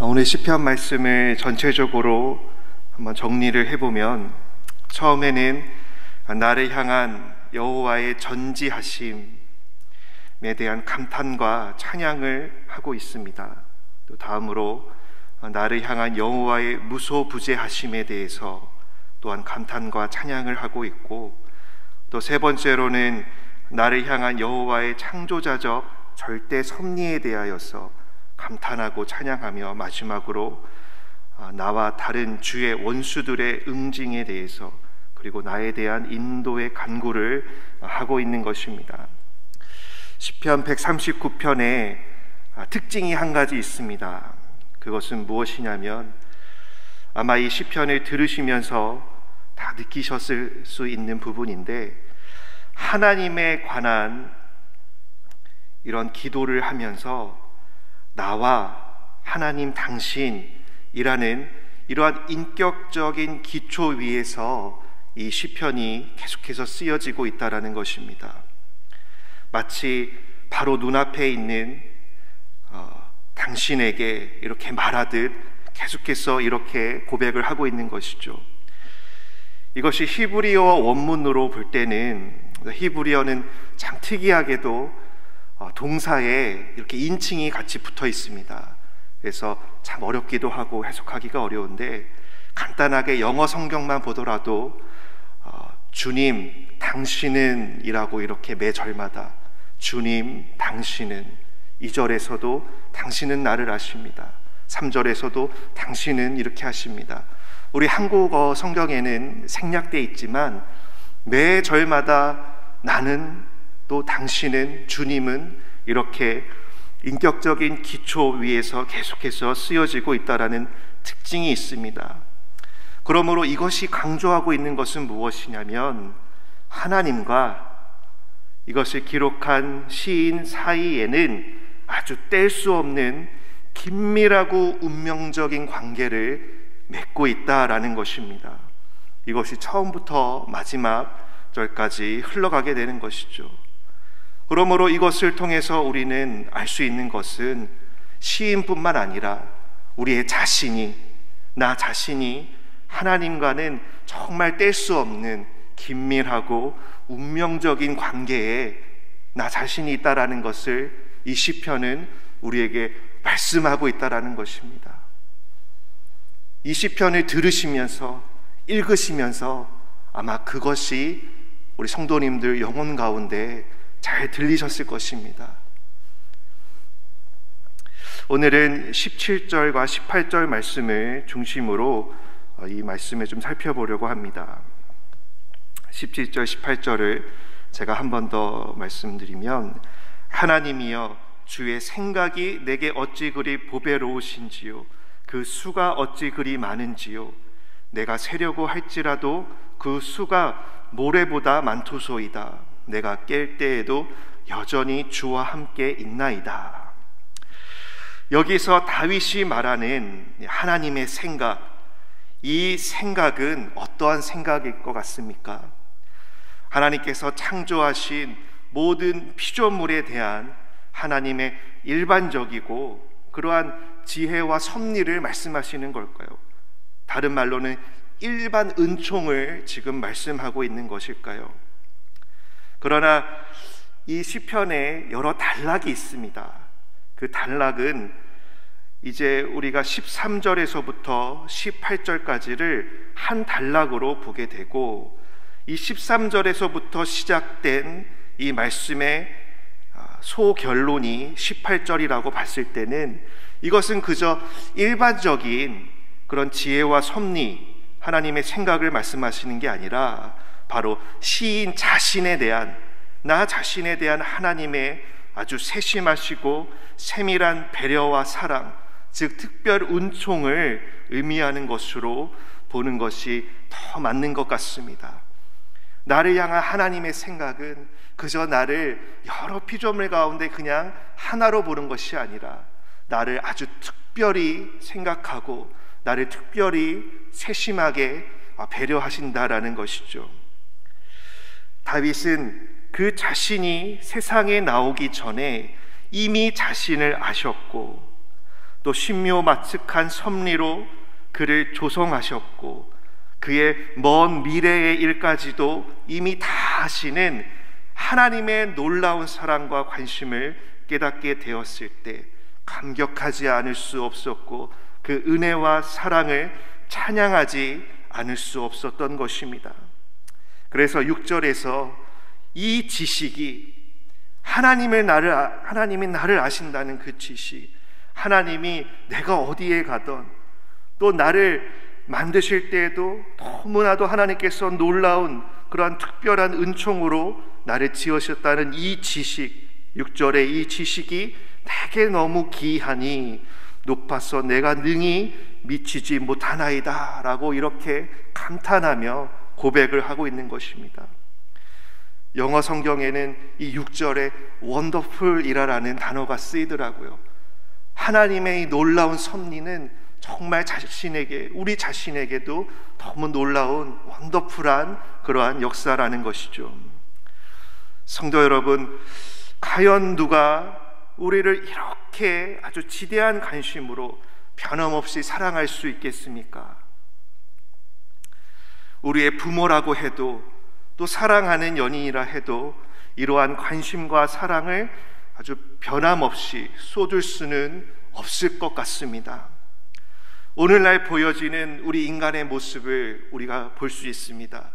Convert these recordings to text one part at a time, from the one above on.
오늘 시편 말씀을 전체적으로 한번 정리를 해보면, 처음에는 나를 향한 여호와의 전지하심에 대한 감탄과 찬양을 하고 있습니다. 또 다음으로 나를 향한 여호와의 무소부재하심에 대해서 또한 감탄과 찬양을 하고 있고, 또 세 번째로는 나를 향한 여호와의 창조자적 절대 섭리에 대하여서 감탄하고 찬양하며, 마지막으로 나와 다른 주의 원수들의 응징에 대해서, 그리고 나에 대한 인도의 간구를 하고 있는 것입니다. 시편 139편에 특징이 한 가지 있습니다. 그것은 무엇이냐면, 아마 이 시편을 들으시면서 다 느끼셨을 수 있는 부분인데, 하나님에 관한 이런 기도를 하면서 나와 하나님 당신이라는 이러한 인격적인 기초 위에서 이 시편이 계속해서 쓰여지고 있다는 것입니다. 마치 바로 눈앞에 있는 당신에게 이렇게 말하듯 계속해서 이렇게 고백을 하고 있는 것이죠. 이것이 히브리어 원문으로 볼 때는, 히브리어는 참 특이하게도 동사에 이렇게 인칭이 같이 붙어 있습니다. 그래서 참 어렵기도 하고 해석하기가 어려운데, 간단하게 영어 성경만 보더라도 주님 당신은 이라고 이렇게 매 절마다 주님 당신은, 2절에서도 당신은 나를 아십니다. 3절에서도 당신은 이렇게 하십니다. 우리 한국어 성경에는 생략되어 있지만 매 절마다 나는, 또 당신은, 주님은 이렇게 인격적인 기초 위에서 계속해서 쓰여지고 있다는 특징이 있습니다. 그러므로 이것이 강조하고 있는 것은 무엇이냐면, 하나님과 이것을 기록한 시인 사이에는 아주 뗄 수 없는 긴밀하고 운명적인 관계를 맺고 있다라는 것입니다. 이것이 처음부터 마지막 절까지 흘러가게 되는 것이죠. 그러므로 이것을 통해서 우리는 알 수 있는 것은, 시인뿐만 아니라 우리의 자신이, 나 자신이 하나님과는 정말 뗄 수 없는 긴밀하고 운명적인 관계에 나 자신이 있다라는 것을 이 시편은 우리에게 말씀하고 있다라는 것입니다. 이 시편을 들으시면서, 읽으시면서 아마 그것이 우리 성도님들 영혼 가운데 잘 들리셨을 것입니다. 오늘은 17절과 18절 말씀을 중심으로 이 말씀을 좀 살펴보려고 합니다. 17절, 18절을 제가 한 번 더 말씀드리면, 하나님이여 주의 생각이 내게 어찌 그리 보배로우신지요, 그 수가 어찌 그리 많은지요, 내가 세려고 할지라도 그 수가 모래보다 많도소이다. 내가 깰 때에도 여전히 주와 함께 있나이다. 여기서 다윗이 말하는 하나님의 생각, 이 생각은 어떠한 생각일 것 같습니까? 하나님께서 창조하신 모든 피조물에 대한 하나님의 일반적이고 그러한 지혜와 섭리를 말씀하시는 걸까요? 다른 말로는 일반 은총을 지금 말씀하고 있는 것일까요? 그러나 이 시편에 여러 단락이 있습니다. 그 단락은 이제 우리가 13절에서부터 18절까지를 한 단락으로 보게 되고, 이 13절에서부터 시작된 이 말씀의 소결론이 18절이라고 봤을 때는, 이것은 그저 일반적인 그런 지혜와 섭리, 하나님의 생각을 말씀하시는 게 아니라 바로 시인 자신에 대한, 나 자신에 대한 하나님의 아주 세심하시고 세밀한 배려와 사랑, 즉 특별 은총을 의미하는 것으로 보는 것이 더 맞는 것 같습니다. 나를 향한 하나님의 생각은 그저 나를 여러 피조물 가운데 그냥 하나로 보는 것이 아니라 나를 아주 특별히 생각하고 나를 특별히 세심하게 배려하신다라는 것이죠. 다윗은 그 자신이 세상에 나오기 전에 이미 자신을 아셨고, 또 신묘마측한 섭리로 그를 조성하셨고 그의 먼 미래의 일까지도 이미 다 아시는 하나님의 놀라운 사랑과 관심을 깨닫게 되었을 때 감격하지 않을 수 없었고 그 은혜와 사랑을 찬양하지 않을 수 없었던 것입니다. 그래서 6절에서 이 지식이 하나님이 나를 아신다는 그 지식, 하나님이 내가 어디에 가던 또 나를 만드실 때에도 너무나도 하나님께서 놀라운 그러한 특별한 은총으로 나를 지으셨다는 이 지식, 6절의 이 지식이 내게 너무 귀하니 높아서 내가 능히 미치지 못하나이다 라고 이렇게 감탄하며 고백을 하고 있는 것입니다. 영어 성경에는 이 6절에 wonderful이라는 단어가 쓰이더라고요. 하나님의 이 놀라운 섭리는 정말 우리 자신에게도 너무 놀라운 원더풀한 그러한 역사라는 것이죠. 성도 여러분, 과연 누가 우리를 이렇게 아주 지대한 관심으로 변함없이 사랑할 수 있겠습니까? 우리의 부모라고 해도 또 사랑하는 연인이라 해도 이러한 관심과 사랑을 아주 변함없이 쏟을 수는 없을 것 같습니다. 오늘날 보여지는 우리 인간의 모습을 우리가 볼 수 있습니다.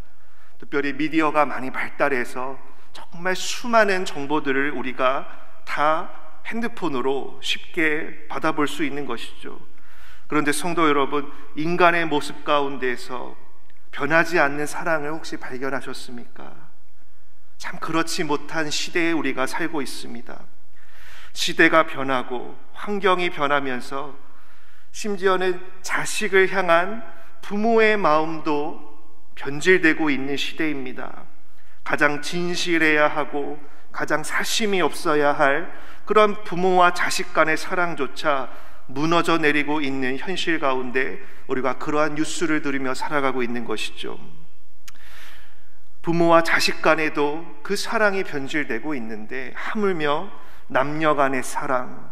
특별히 미디어가 많이 발달해서 정말 수많은 정보들을 우리가 다 핸드폰으로 쉽게 받아볼 수 있는 것이죠. 그런데 성도 여러분, 인간의 모습 가운데서 변하지 않는 사랑을 혹시 발견하셨습니까? 참 그렇지 못한 시대에 우리가 살고 있습니다. 시대가 변하고 환경이 변하면서 심지어는 자식을 향한 부모의 마음도 변질되고 있는 시대입니다. 가장 진실해야 하고 가장 사심이 없어야 할 그런 부모와 자식 간의 사랑조차 무너져 내리고 있는 현실 가운데 우리가 그러한 뉴스를 들으며 살아가고 있는 것이죠. 부모와 자식 간에도 그 사랑이 변질되고 있는데 하물며 남녀 간의 사랑,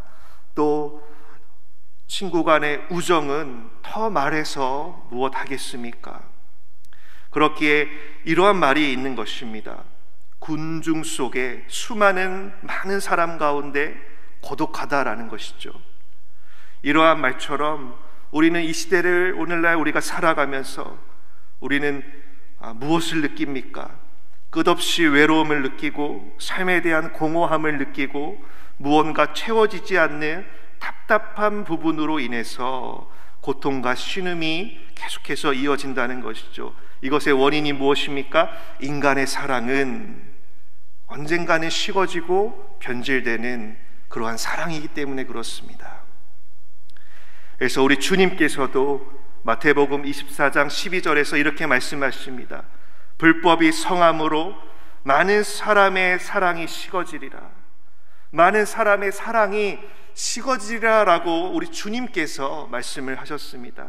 또 친구 간의 우정은 더 말해서 무엇하겠습니까? 그렇기에 이러한 말이 있는 것입니다. 군중 속에 많은 사람 가운데 고독하다라는 것이죠. 이러한 말처럼 우리는 이 시대를 오늘날 우리가 살아가면서 우리는 무엇을 느낍니까? 끝없이 외로움을 느끼고 삶에 대한 공허함을 느끼고 무언가 채워지지 않는 답답한 부분으로 인해서 고통과 신음이 계속해서 이어진다는 것이죠. 이것의 원인이 무엇입니까? 인간의 사랑은 언젠가는 식어지고 변질되는 그러한 사랑이기 때문에 그렇습니다. 그래서 우리 주님께서도 마태복음 24장 12절에서 이렇게 말씀하십니다. 불법이 성함으로 많은 사람의 사랑이 식어지리라. 많은 사람의 사랑이 식어지리라라고 우리 주님께서 말씀을 하셨습니다.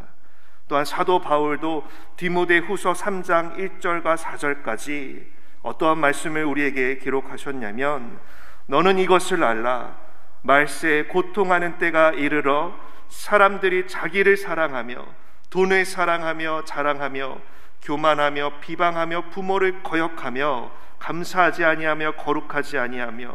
또한 사도 바울도 디모데후서 3장 1절과 4절까지 어떠한 말씀을 우리에게 기록하셨냐면, 너는 이것을 알라. 말세에 고통하는 때가 이르러 사람들이 자기를 사랑하며 돈을 사랑하며 자랑하며 교만하며 비방하며 부모를 거역하며 감사하지 아니하며 거룩하지 아니하며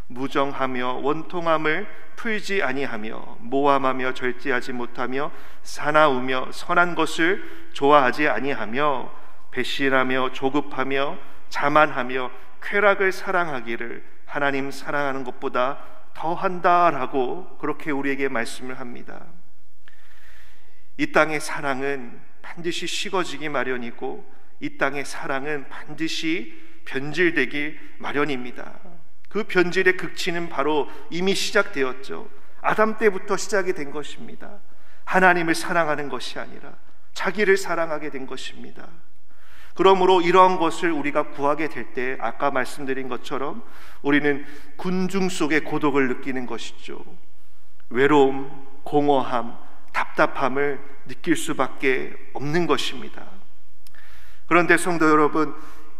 무정하며 원통함을 풀지 아니하며 모함하며 절제하지 못하며 사나우며 선한 것을 좋아하지 아니하며 배신하며 조급하며 자만하며 쾌락을 사랑하기를 하나님 사랑하는 것보다 더한다라고 그렇게 우리에게 말씀을 합니다. 이 땅의 사랑은 반드시 식어지기 마련이고 이 땅의 사랑은 반드시 변질되기 마련입니다. 그 변질의 극치는 바로 이미 시작되었죠. 아담 때부터 시작이 된 것입니다. 하나님을 사랑하는 것이 아니라 자기를 사랑하게 된 것입니다. 그러므로 이러한 것을 우리가 구하게 될 때 아까 말씀드린 것처럼 우리는 군중 속의 고독을 느끼는 것이죠. 외로움, 공허함, 답답함을 느낄 수밖에 없는 것입니다. 그런데 성도 여러분,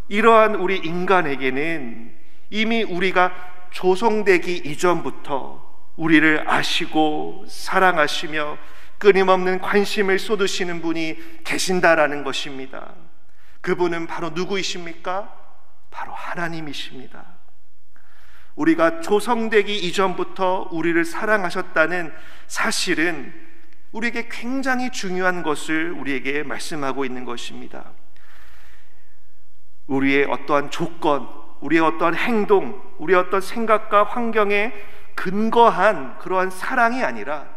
이러한 우리 인간에게는 이미 우리가 조성되기 이전부터 우리를 아시고 사랑하시며 끊임없는 관심을 쏟으시는 분이 계신다라는 것입니다. 그분은 바로 누구이십니까? 바로 하나님이십니다. 우리가 조성되기 이전부터 우리를 사랑하셨다는 사실은 우리에게 굉장히 중요한 것을 우리에게 말씀하고 있는 것입니다. 우리의 어떠한 조건, 우리의 어떠한 행동, 우리의 어떤 생각과 환경에 근거한 그러한 사랑이 아니라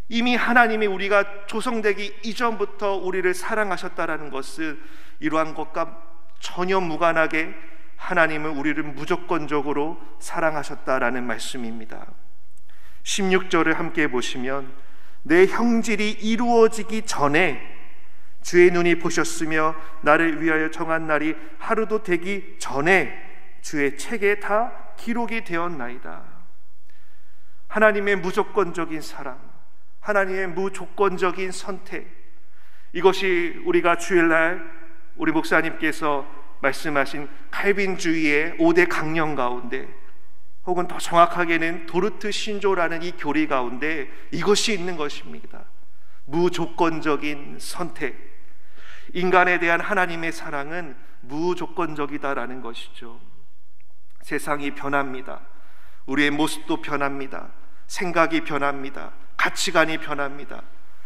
이미 하나님이 우리가 조성되기 이전부터 우리를 사랑하셨다라는 것은 이러한 것과 전혀 무관하게 하나님은 우리를 무조건적으로 사랑하셨다라는 말씀입니다. 16절을 함께 보시면 내 형질이 이루어지기 전에 주의 눈이 보셨으며 나를 위하여 정한 날이 하루도 되기 전에 주의 책에 다 기록이 되었나이다. 하나님의 무조건적인 사랑, 하나님의 무조건적인 선택, 이것이 우리가 주일날 우리 목사님께서 말씀하신 칼빈주의의 5대 강령 가운데, 혹은 더 정확하게는 도르트 신조라는 이 교리 가운데 이것이 있는 것입니다. 무조건적인 선택. 인간에 대한 하나님의 사랑은 무조건적이다라는 것이죠. 세상이 변합니다. 우리의 모습도 변합니다. 생각이 변합니다. 가치관이 변합니다.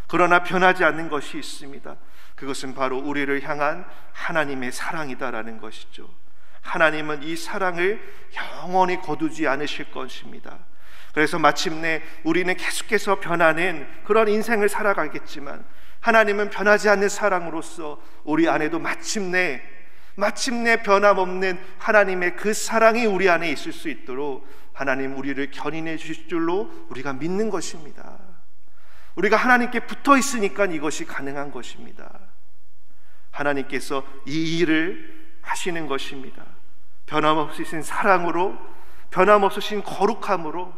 그러나 변하지 않는 것이 있습니다. 그것은 바로 우리를 향한 하나님의 사랑이다라는 것이죠. 하나님은 이 사랑을 영원히 거두지 않으실 것입니다. 그래서 마침내 우리는 계속해서 변하는 그런 인생을 살아가겠지만 하나님은 변하지 않는 사랑으로서 우리 안에도 마침내 변함없는 하나님의 그 사랑이 우리 안에 있을 수 있도록 하나님 우리를 견인해 주실 줄로 우리가 믿는 것입니다. 우리가 하나님께 붙어 있으니까 이것이 가능한 것입니다. 하나님께서 이 일을 하시는 것입니다. 변함없으신 사랑으로, 변함없으신 거룩함으로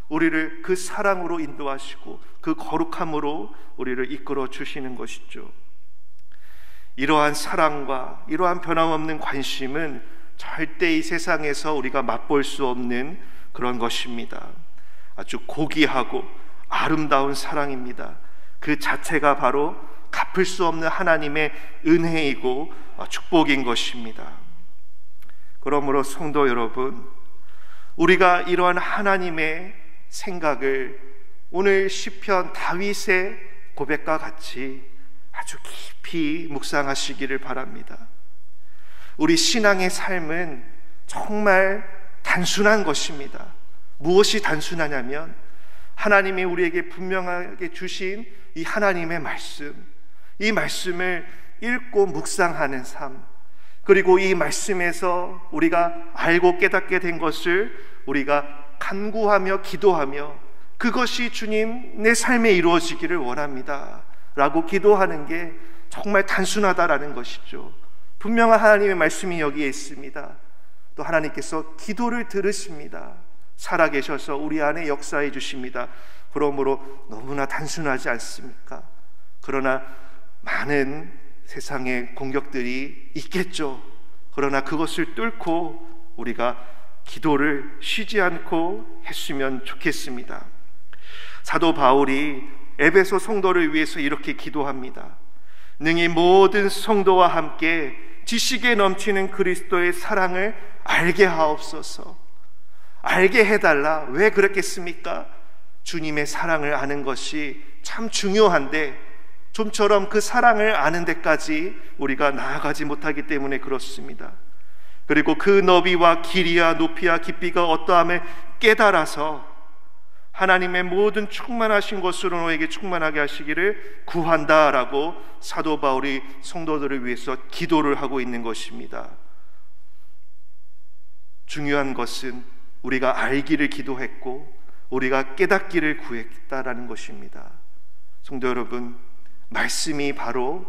우리를 그 사랑으로 인도하시고 그 거룩함으로 우리를 이끌어 주시는 것이죠. 이러한 사랑과 이러한 변함없는 관심은 절대 이 세상에서 우리가 맛볼 수 없는 그런 것입니다. 아주 고귀하고 아름다운 사랑입니다. 그 자체가 바로 갚을 수 없는 하나님의 은혜이고 축복인 것입니다. 그러므로 성도 여러분, 우리가 이러한 하나님의 생각을 오늘 시편 다윗의 고백과 같이 아주 깊이 묵상하시기를 바랍니다. 우리 신앙의 삶은 정말 단순한 것입니다. 무엇이 단순하냐면 하나님이 우리에게 분명하게 주신 이 하나님의 말씀, 이 말씀을 읽고 묵상하는 삶, 그리고 이 말씀에서 우리가 알고 깨닫게 된 것을 우리가 간구하며 기도하며 그것이 주님 내 삶에 이루어지기를 원합니다 라고 기도하는 게 정말 단순하다라는 것이죠. 분명한 하나님의 말씀이 여기에 있습니다. 또 하나님께서 기도를 들으십니다. 살아계셔서 우리 안에 역사해 주십니다. 그러므로 너무나 단순하지 않습니까? 그러나 많은 세상의 공격들이 있겠죠. 그러나 그것을 뚫고 우리가 기도를 쉬지 않고 했으면 좋겠습니다. 사도 바울이 에베소 성도를 위해서 이렇게 기도합니다. 능히 모든 성도와 함께 지식에 넘치는 그리스도의 사랑을 알게 하옵소서. 알게 해달라. 왜 그랬겠습니까? 주님의 사랑을 아는 것이 참 중요한데 좀처럼 그 사랑을 아는 데까지 우리가 나아가지 못하기 때문에 그렇습니다. 그리고 그 너비와 길이와 높이와 깊이가 어떠함을 깨달아서 하나님의 모든 충만하신 것으로 너에게 충만하게 하시기를 구한다라고 사도 바울이 성도들을 위해서 기도를 하고 있는 것입니다. 중요한 것은 우리가 알기를 기도했고 우리가 깨닫기를 구했다라는 것입니다. 성도 여러분, 말씀이 바로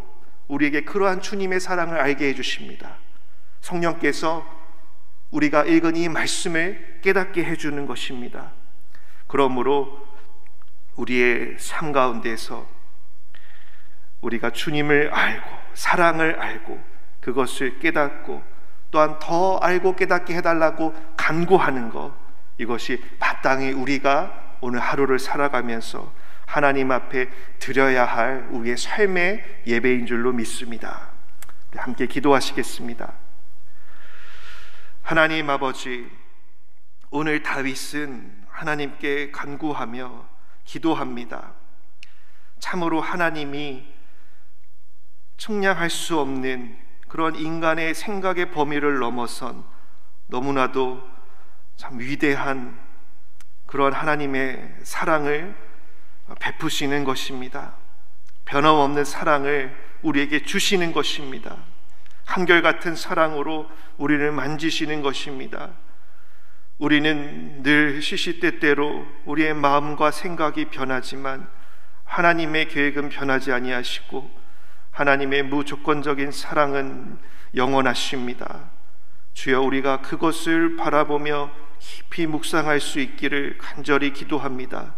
우리에게 그러한 주님의 사랑을 알게 해주십니다. 성령께서 우리가 읽은 이 말씀을 깨닫게 해주는 것입니다. 그러므로 우리의 삶 가운데서 우리가 주님을 알고 사랑을 알고 그것을 깨닫고 또한 더 알고 깨닫게 해달라고 간구하는 것, 이것이 마땅히 우리가 오늘 하루를 살아가면서 하나님 앞에 드려야 할 우리의 삶의 예배인 줄로 믿습니다. 우리 함께 기도하시겠습니다. 하나님 아버지, 오늘 다윗은 하나님께 간구하며 기도합니다. 참으로 하나님이 측량할 수 없는 그런 인간의 생각의 범위를 넘어선 너무나도 참 위대한 그런 하나님의 사랑을 베푸시는 것입니다. 변함없는 사랑을 우리에게 주시는 것입니다. 한결같은 사랑으로 우리를 만지시는 것입니다. 우리는 늘 시시때때로 우리의 마음과 생각이 변하지만 하나님의 계획은 변하지 아니하시고 하나님의 무조건적인 사랑은 영원하십니다. 주여, 우리가 그것을 바라보며 깊이 묵상할 수 있기를 간절히 기도합니다.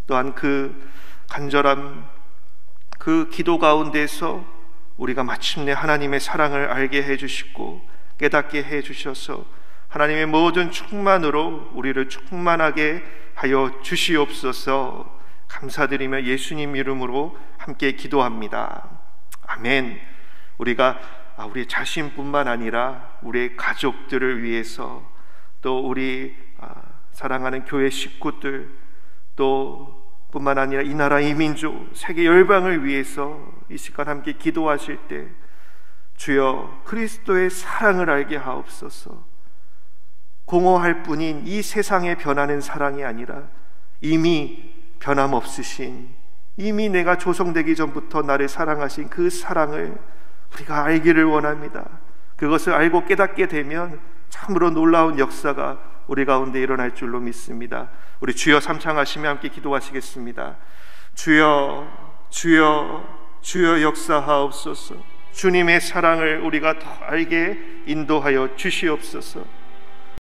또한 그 간절함, 그 기도 가운데서 우리가 마침내 하나님의 사랑을 알게 해주시고 깨닫게 해주셔서 하나님의 모든 충만으로 우리를 충만하게 하여 주시옵소서. 감사드리며 예수님 이름으로 함께 기도합니다. 아멘. 우리가 우리 자신뿐만 아니라 우리의 가족들을 위해서, 또 우리 사랑하는 교회 식구들, 또 뿐만 아니라 이 나라 이 민족 세계 열방을 위해서 이 시간 함께 기도하실 때 주여, 그리스도의 사랑을 알게 하옵소서. 공허할 뿐인 이 세상에 변하는 사랑이 아니라 이미 변함없으신, 이미 내가 조성되기 전부터 나를 사랑하신 그 사랑을 우리가 알기를 원합니다. 그것을 알고 깨닫게 되면 참으로 놀라운 역사가 우리 가운데 일어날 줄로 믿습니다. 우리 주여 삼창하시며 함께 기도하시겠습니다. 주여, 주여, 주여 역사하옵소서. 주님의 사랑을 우리가 더 알게 인도하여 주시옵소서.